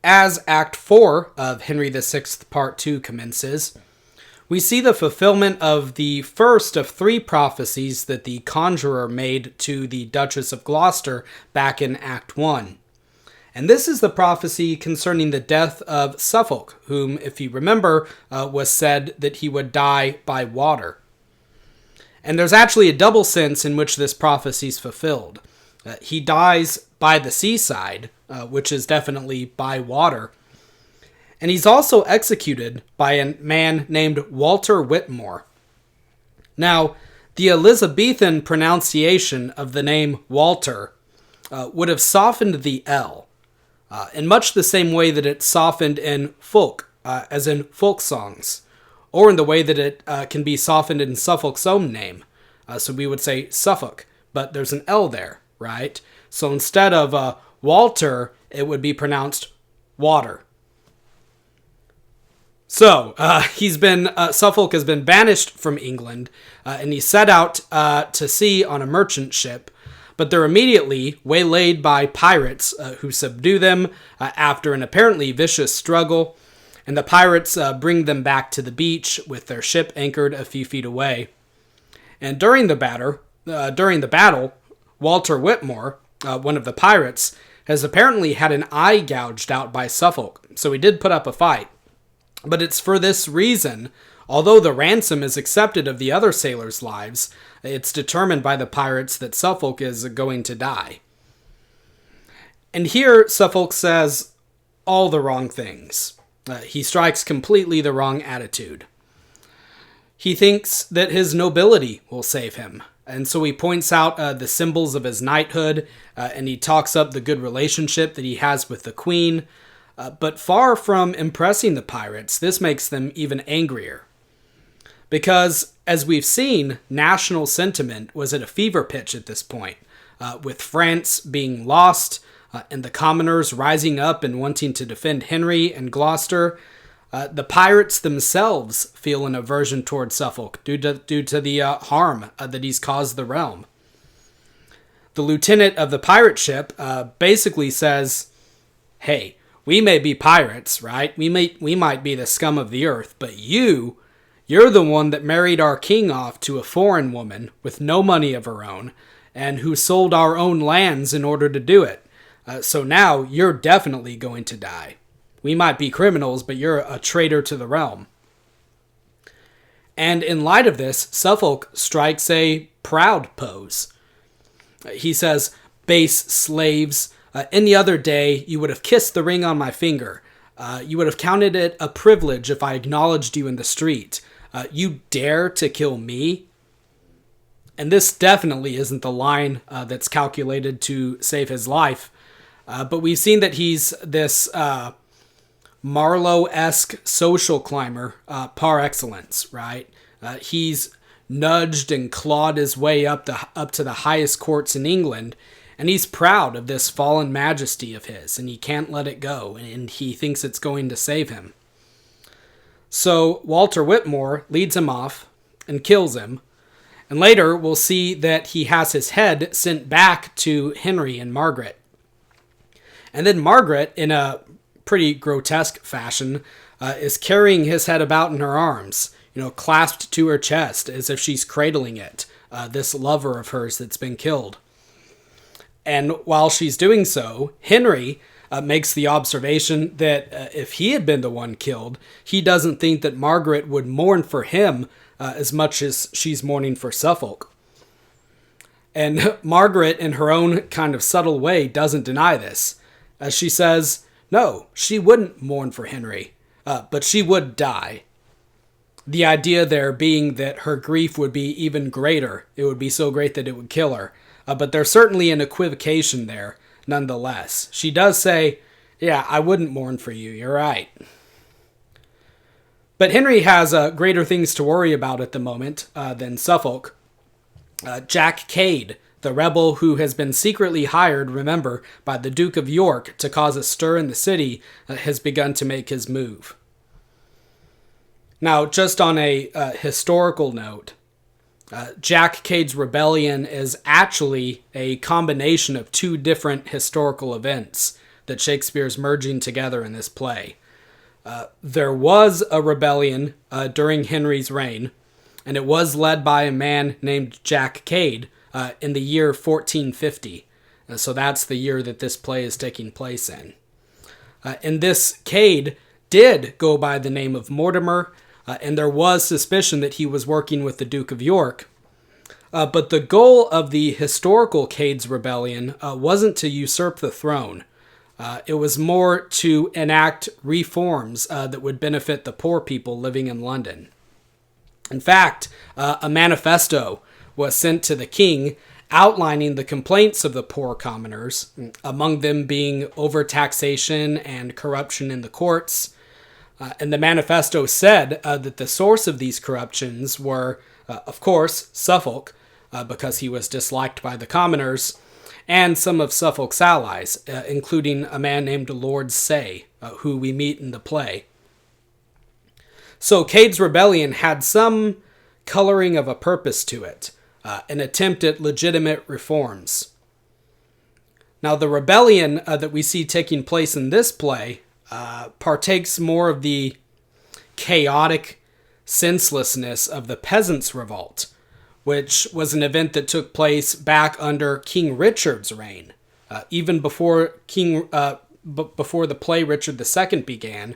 As Act 4 of Henry VI Part 2 commences, we see the fulfillment of the first of three prophecies that the conjurer made to the Duchess of Gloucester back in Act 1. And this is the prophecy concerning the death of Suffolk, whom, if you remember, was said that he would die by water. And there's actually a double sense in which this prophecy is fulfilled. He dies by the seaside, which is definitely by water. And he's also executed by a man named Walter Whitmore. Now, the Elizabethan pronunciation of the name Walter would have softened the L, in much the same way that it's softened in folk, as in folk songs, or in the way that it can be softened in Suffolk's own name. So we would say Suffolk, but there's an L there, right? So instead of Walter, it would be pronounced water. So, Suffolk has been banished from England, and he set out to sea on a merchant ship, but they're immediately waylaid by pirates who subdue them after an apparently vicious struggle, and the pirates bring them back to the beach with their ship anchored a few feet away. And during the battle, Walter Whitmore, one of the pirates, has apparently had an eye gouged out by Suffolk, so he did put up a fight. But it's for this reason, although the ransom is accepted of the other sailors' lives, it's determined by the pirates that Suffolk is going to die. And here, Suffolk says all the wrong things. He strikes completely the wrong attitude. He thinks that his nobility will save him, and so he points out the symbols of his knighthood, and he talks up the good relationship that he has with the Queen. But far from impressing the pirates, this makes them even angrier. Because, as we've seen, national sentiment was at a fever pitch at this point, with France being lost, and the commoners rising up and wanting to defend Henry and Gloucester. The pirates themselves feel an aversion toward Suffolk due to the harm that he's caused the realm. The lieutenant of the pirate ship basically says, hey, we may be pirates, right? We might be the scum of the earth, but you're the one that married our king off to a foreign woman with no money of her own, and who sold our own lands in order to do it. So now you're definitely going to die. We might be criminals, but you're a traitor to the realm. And in light of this, Suffolk strikes a proud pose. He says, base slaves, any other day, you would have kissed the ring on my finger. You would have counted it a privilege if I acknowledged you in the street. You dare to kill me? And this definitely isn't the line that's calculated to save his life. But we've seen that he's this Marlowe-esque social climber par excellence, right? He's nudged and clawed his way up to the highest courts in England, and he's proud of this fallen majesty of his, and he can't let it go, and he thinks it's going to save him. So Walter Whitmore leads him off and kills him, and later we'll see that he has his head sent back to Henry and Margaret. And then Margaret, in a pretty grotesque fashion, is carrying his head about in her arms, clasped to her chest as if she's cradling it, this lover of hers that's been killed. And while she's doing so, Henry makes the observation that if he had been the one killed, he doesn't think that Margaret would mourn for him as much as she's mourning for Suffolk. And Margaret, in her own kind of subtle way, doesn't deny this. As she says, no, she wouldn't mourn for Henry, but she would die. The idea there being that her grief would be even greater. It would be so great that it would kill her. But there's certainly an equivocation there, nonetheless. She does say, yeah, I wouldn't mourn for you, you're right. But Henry has greater things to worry about at the moment than Suffolk. Jack Cade, the rebel who has been secretly hired, remember, by the Duke of York to cause a stir in the city, has begun to make his move. Now, just on a historical note, Jack Cade's rebellion is actually a combination of two different historical events. that Shakespeare's merging together in this play. There was a rebellion during Henry's reign, and it was led by a man named Jack Cade in the year 1450. So that's the year that this play is taking place in. And this Cade did go by the name of Mortimer, and there was suspicion that he was working with the Duke of York. But the goal of the historical Cade's rebellion wasn't to usurp the throne. It was more to enact reforms that would benefit the poor people living in London. In fact, a manifesto was sent to the king outlining the complaints of the poor commoners, among them being overtaxation and corruption in the courts. And the manifesto said that the source of these corruptions were, of course, Suffolk, because he was disliked by the commoners, and some of Suffolk's allies, including a man named Lord Say, who we meet in the play. So Cade's rebellion had some coloring of a purpose to it, an attempt at legitimate reforms. Now, the rebellion that we see taking place in this play partakes more of the chaotic senselessness of the Peasants' Revolt, which was an event that took place back under King Richard's reign, even before before the play Richard II began,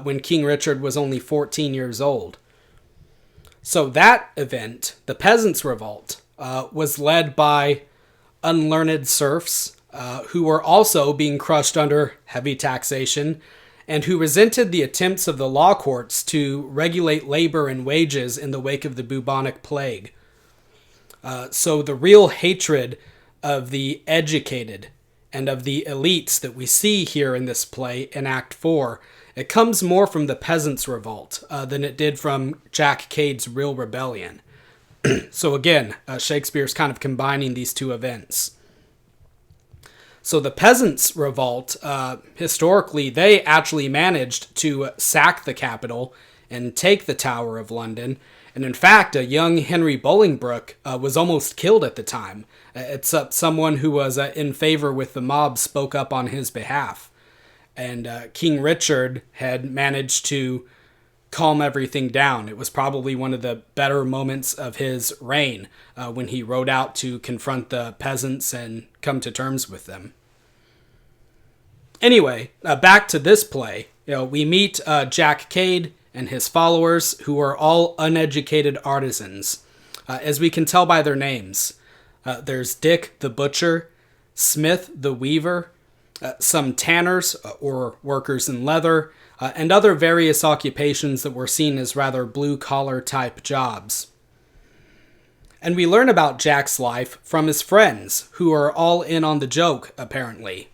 when King Richard was only 14 years old. So that event, the Peasants' Revolt, was led by unlearned serfs who were also being crushed under heavy taxation and who resented the attempts of the law courts to regulate labor and wages in the wake of the bubonic plague. So the real hatred of the educated and of the elites that we see here in this play in Act 4, it comes more from the Peasants' Revolt than it did from Jack Cade's real rebellion. So again, Shakespeare's kind of combining these two events. So the Peasants' Revolt, historically, they actually managed to sack the capital and take the Tower of London. And in fact, a young Henry Bolingbroke was almost killed at the time. It's someone who was in favor with the mob spoke up on his behalf. And King Richard had managed to calm everything down. It was probably one of the better moments of his reign when he rode out to confront the peasants and come to terms with them. Anyway, back to this play. We meet Jack Cade and his followers, who are all uneducated artisans, as we can tell by their names. There's Dick the Butcher, Smith the Weaver, some tanners or workers in leather, and other various occupations that were seen as rather blue-collar type jobs. And we learn about Jack's life from his friends, who are all in on the joke, apparently.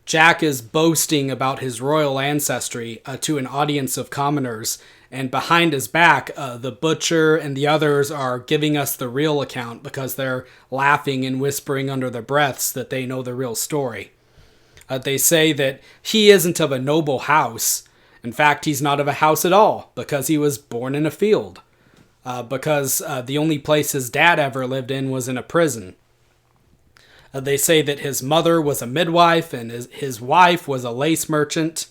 Jack is boasting about his royal ancestry to an audience of commoners, and behind his back, the butcher and the others are giving us the real account because they're laughing and whispering under their breaths that they know the real story. They say that he isn't of a noble house. In fact, he's not of a house at all because he was born in a field. Because the only place his dad ever lived in was in a prison. They say that his mother was a midwife and his wife was a lace merchant.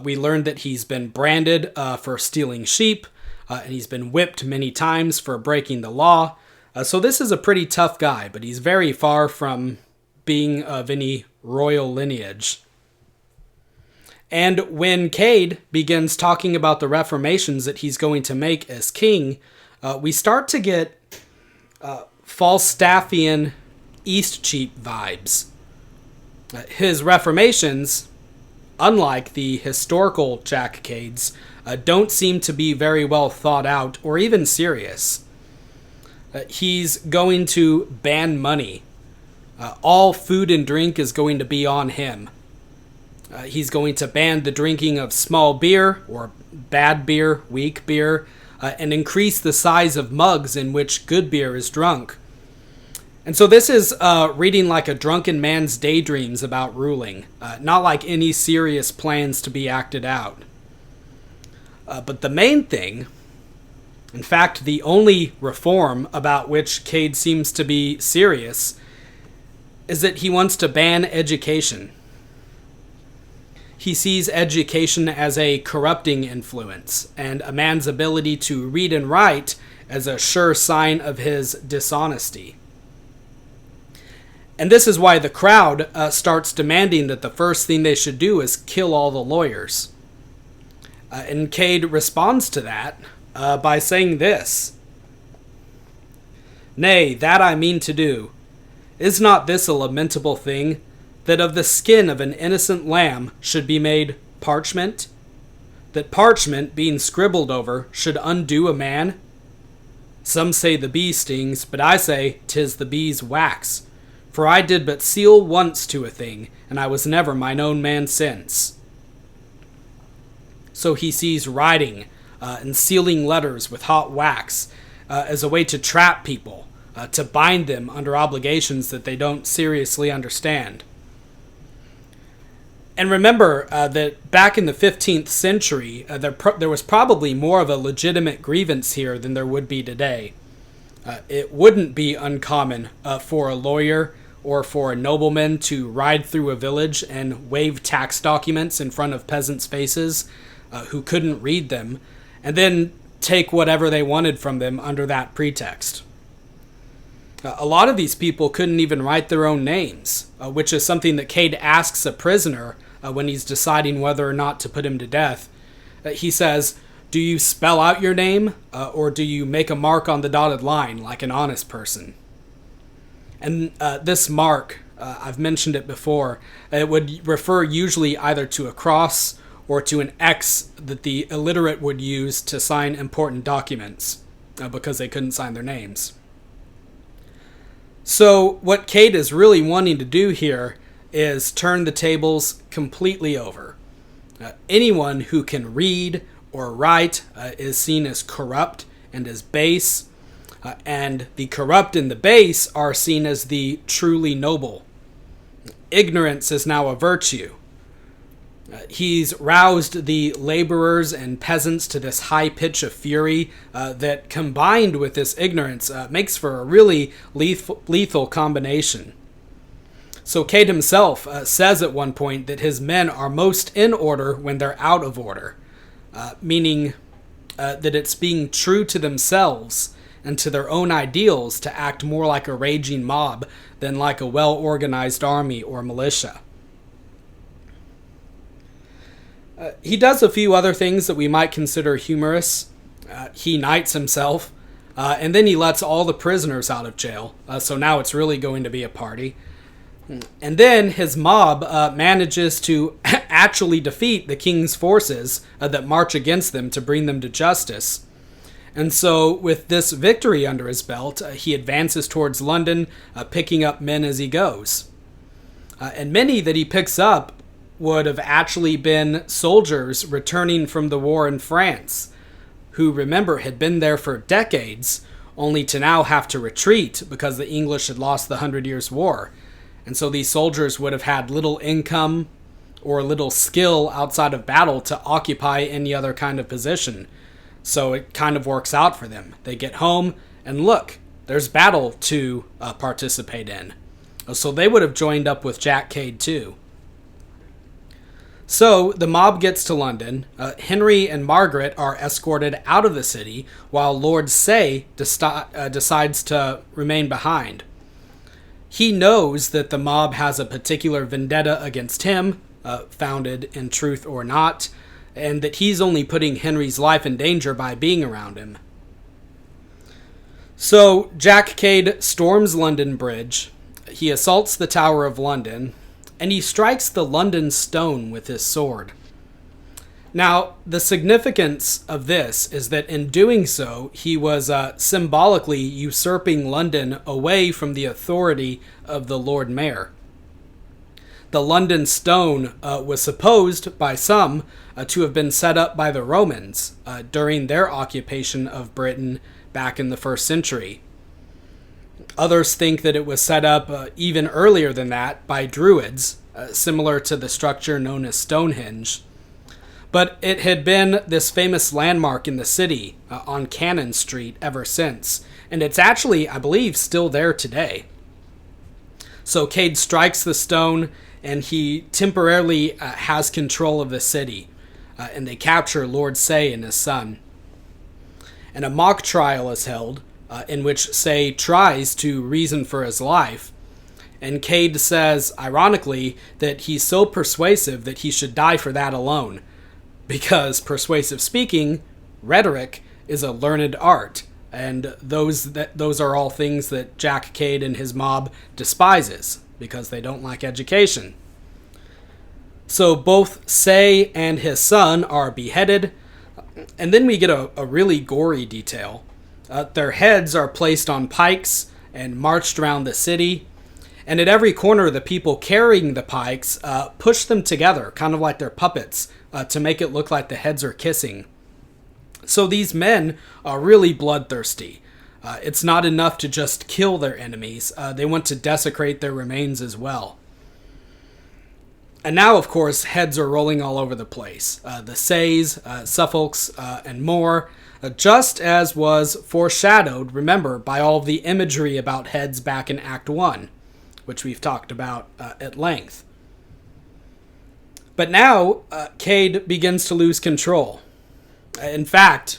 We learned that he's been branded for stealing sheep, and he's been whipped many times for breaking the law. So this is a pretty tough guy, but he's very far from being of any royal lineage. And when Cade begins talking about the reformations that he's going to make as king, we start to get Falstaffian Eastcheap vibes. His reformations, unlike the historical Jack Cades, don't seem to be very well thought out or even serious. He's going to ban money. All food and drink is going to be on him. He's going to ban the drinking of small beer, or bad beer, weak beer, and increase the size of mugs in which good beer is drunk. And so this is reading like a drunken man's daydreams about ruling, not like any serious plans to be acted out. But the main thing, in fact, the only reform about which Cade seems to be serious, is that he wants to ban education. he sees education as a corrupting influence, and a man's ability to read and write as a sure sign of his dishonesty. And this is why the crowd starts demanding that the first thing they should do is kill all the lawyers. And Cade responds to that by saying this: "Nay, that I mean to do. Is not this a lamentable thing, that of the skin of an innocent lamb should be made parchment? That parchment, being scribbled over, should undo a man? Some say the bee stings, but I say 'tis the bee's wax. For I did but seal once to a thing, and I was never mine own man since." So he sees writing and sealing letters with hot wax as a way to trap people, to bind them under obligations that they don't seriously understand. And remember that back in the 15th century, there was probably more of a legitimate grievance here than there would be today. It wouldn't be uncommon for a lawyer or for a nobleman to ride through a village and wave tax documents in front of peasants' faces who couldn't read them, and then take whatever they wanted from them under that pretext. A lot of these people couldn't even write their own names, which is something that Cade asks a prisoner when he's deciding whether or not to put him to death. He says, "Do you spell out your name, or do you make a mark on the dotted line like an honest person?" And this mark, I've mentioned it before, it would refer usually either to a cross or to an X that the illiterate would use to sign important documents, because they couldn't sign their names. So what Cade is really wanting to do here is turn the tables completely over. Anyone who can read or write is seen as corrupt and as base, and the corrupt and the base are seen as the truly noble. Ignorance is now a virtue. He's roused the laborers and peasants to this high pitch of fury that, combined with this ignorance, makes for a really lethal combination. So Cade himself says at one point that his men are most in order when they're out of order, meaning that it's being true to themselves and to their own ideals to act more like a raging mob than like a well-organized army or militia. He does a few other things that we might consider humorous. He knights himself, and then he lets all the prisoners out of jail, so now it's really going to be a party. And then his mob manages to actually defeat the king's forces that march against them to bring them to justice. And so with this victory under his belt, he advances towards London, picking up men as he goes. And many that he picks up would have actually been soldiers returning from the war in France, who, remember, had been there for decades, only to now have to retreat because the English had lost the 100 Years' War. And so these soldiers would have had little income or little skill outside of battle to occupy any other kind of position. So it kind of works out for them. They get home, and look, there's battle to participate in. So they would have joined up with Jack Cade too. So the mob gets to London. Henry and Margaret are escorted out of the city, while Lord Say decides to remain behind. He knows that the mob has a particular vendetta against him, founded in truth or not, and that he's only putting Henry's life in danger by being around him. So Jack Cade storms London Bridge. He assaults the Tower of London, and he strikes the London Stone with his sword. Now, the significance of this is that in doing so, he was symbolically usurping London away from the authority of the Lord Mayor. The London Stone was supposed by some to have been set up by the Romans during their occupation of Britain back in the 1st century. Others think that it was set up even earlier than that by Druids, similar to the structure known as Stonehenge. But it had been this famous landmark in the city on Cannon Street ever since, and it's actually, I believe, still there today. So Cade strikes the stone, and he temporarily has control of the city. And they capture Lord Say and his son. And a mock trial is held, in which Say tries to reason for his life. And Cade says, ironically, that he's so persuasive that he should die for that alone. Because persuasive speaking, rhetoric, is a learned art. And those are all things that Jack Cade and his mob despises, because they don't like education. So both Say and his son are beheaded, and then we get a really gory detail. Their heads are placed on pikes and marched around the city, and at every corner the people carrying the pikes push them together, kind of like they're puppets, to make it look like the heads are kissing. So these men are really bloodthirsty. It's not enough to just kill their enemies. They want to desecrate their remains as well. And now, of course, heads are rolling all over the place. The Says, Suffolks, and more, just as was foreshadowed, remember, by all of the imagery about heads back in Act 1, which we've talked about at length. But now, Cade begins to lose control. In fact,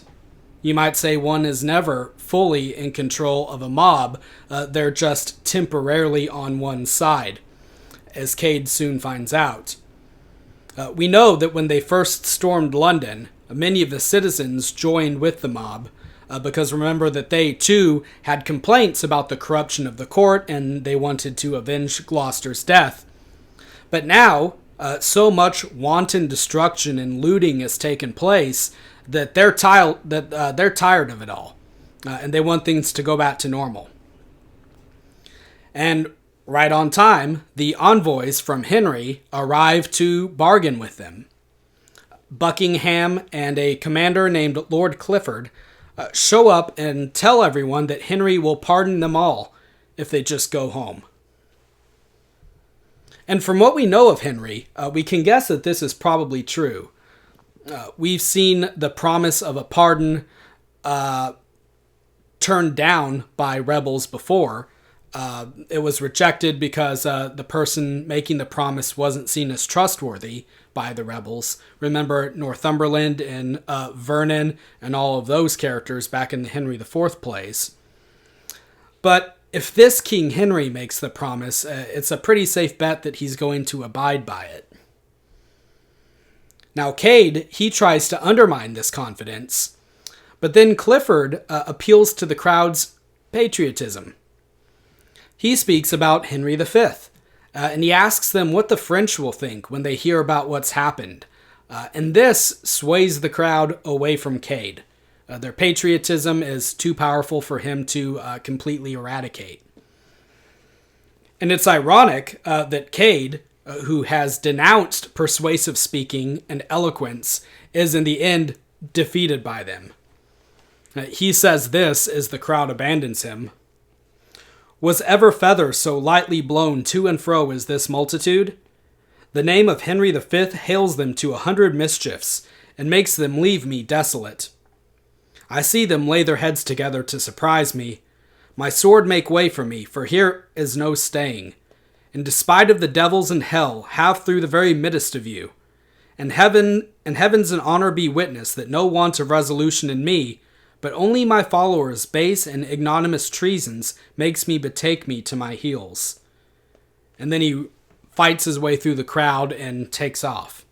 you might say one is never fully in control of a mob. They're just temporarily on one side, as Cade soon finds out. We know that when they first stormed London, many of the citizens joined with the mob, because remember that they, too, had complaints about the corruption of the court, and they wanted to avenge Gloucester's death. But now, so much wanton destruction and looting has taken place that they're tired of it all, and they want things to go back to normal. And right on time, the envoys from Henry arrive to bargain with them. Buckingham and a commander named Lord Clifford show up and tell everyone that Henry will pardon them all if they just go home. And from what we know of Henry, we can guess that this is probably true. We've seen the promise of a pardon turned down by rebels before. It was rejected because the person making the promise wasn't seen as trustworthy by the rebels. Remember Northumberland and Vernon and all of those characters back in the Henry IV plays. But if this King Henry makes the promise, it's a pretty safe bet that he's going to abide by it. Now Cade, he tries to undermine this confidence, but then Clifford appeals to the crowd's patriotism. He speaks about Henry V, and he asks them what the French will think when they hear about what's happened. And this sways the crowd away from Cade. Their patriotism is too powerful for him to completely eradicate. And it's ironic that Cade, who has denounced persuasive speaking and eloquence, is in the end defeated by them. He says this as the crowd abandons him. Was ever feather so lightly blown to and fro as this multitude? The name of Henry V hails them to 100 mischiefs, and makes them leave me desolate. I see them lay their heads together to surprise me. My sword make way for me, for here is no staying. In despite of the devils in hell, have through the very midst of you. And heavens and honor be witness that no want of resolution in me, but only my followers' base and ignominious treasons makes me betake me to my heels. And then he fights his way through the crowd and takes off.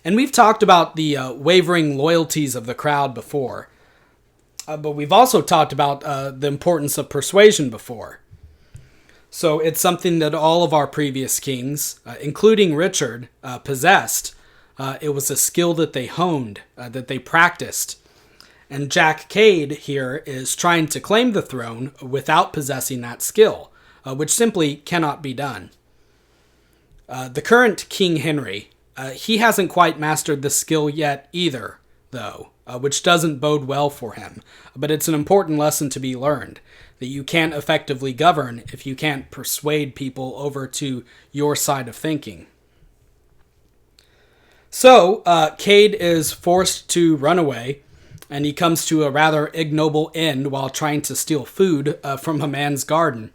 And we've talked about the wavering loyalties of the crowd before, but we've also talked about the importance of persuasion before. So it's something that all of our previous kings, including Richard, possessed. It was a skill that they honed, that they practiced. And Jack Cade here is trying to claim the throne without possessing that skill, which simply cannot be done. The current King Henry, he hasn't quite mastered the skill yet either, though, which doesn't bode well for him. But it's an important lesson to be learned, that you can't effectively govern if you can't persuade people over to your side of thinking. So, Cade is forced to run away, and he comes to a rather ignoble end while trying to steal food from a man's garden.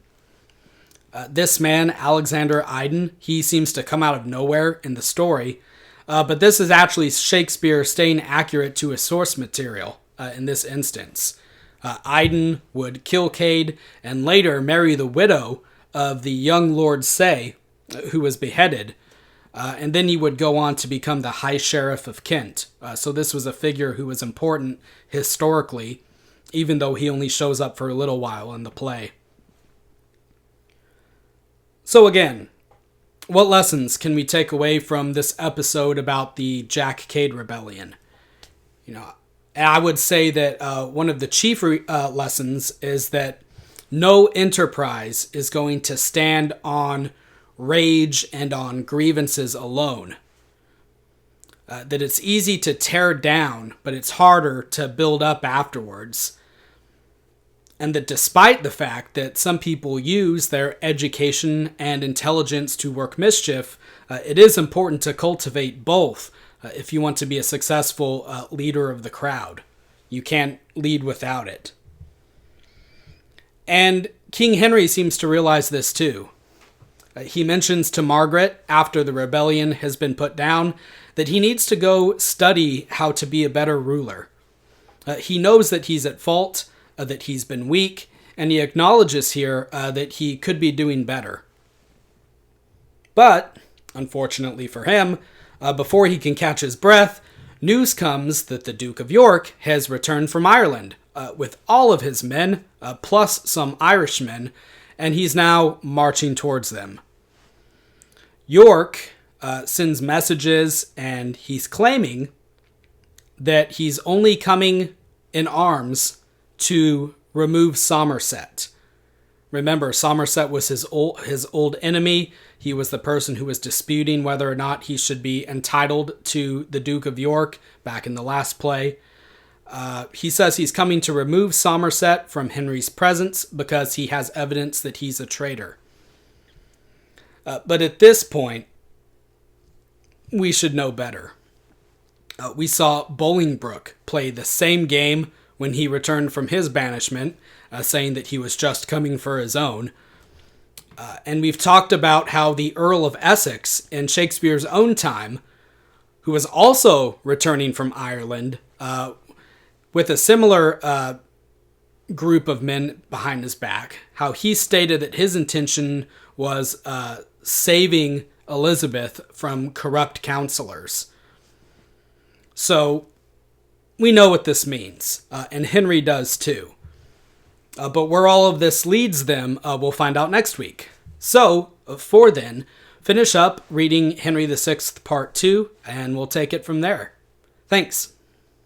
This man, Alexander Iden, he seems to come out of nowhere in the story, but this is actually Shakespeare staying accurate to his source material in this instance. Iden would kill Cade and later marry the widow of the young Lord Say, who was beheaded, and then he would go on to become the High Sheriff of Kent. So this was a figure who was important historically, even though he only shows up for a little while in the play. So again, what lessons can we take away from this episode about the Jack Cade Rebellion? I would say that one of the chief lessons is that no enterprise is going to stand on rage and on grievances alone. That it's easy to tear down, but it's harder to build up afterwards. And that despite the fact that some people use their education and intelligence to work mischief, it is important to cultivate both if you want to be a successful leader of the crowd. You can't lead without it. And King Henry seems to realize this too. He mentions to Margaret, after the rebellion has been put down, that he needs to go study how to be a better ruler. He knows that he's at fault, that he's been weak, and he acknowledges here that he could be doing better. But, unfortunately for him, before he can catch his breath, news comes that the Duke of York has returned from Ireland with all of his men, plus some Irishmen, and he's now marching towards them. York sends messages, and he's claiming that he's only coming in arms to remove Somerset. Remember, Somerset was his old enemy. He was the person who was disputing whether or not he should be entitled to the Duke of York back in the last play. He says he's coming to remove Somerset from Henry's presence because he has evidence that he's a traitor. But at this point, we should know better. We saw Bolingbroke play the same game when he returned from his banishment, saying that he was just coming for his own. And we've talked about how the Earl of Essex in Shakespeare's own time, who was also returning from Ireland, with a similar group of men behind his back, how he stated that his intention was saving Elizabeth from corrupt counselors. So we know what this means, and Henry does too. But where all of this leads them, we'll find out next week. So, for then, finish up reading Henry VI Part 2, and we'll take it from there. Thanks.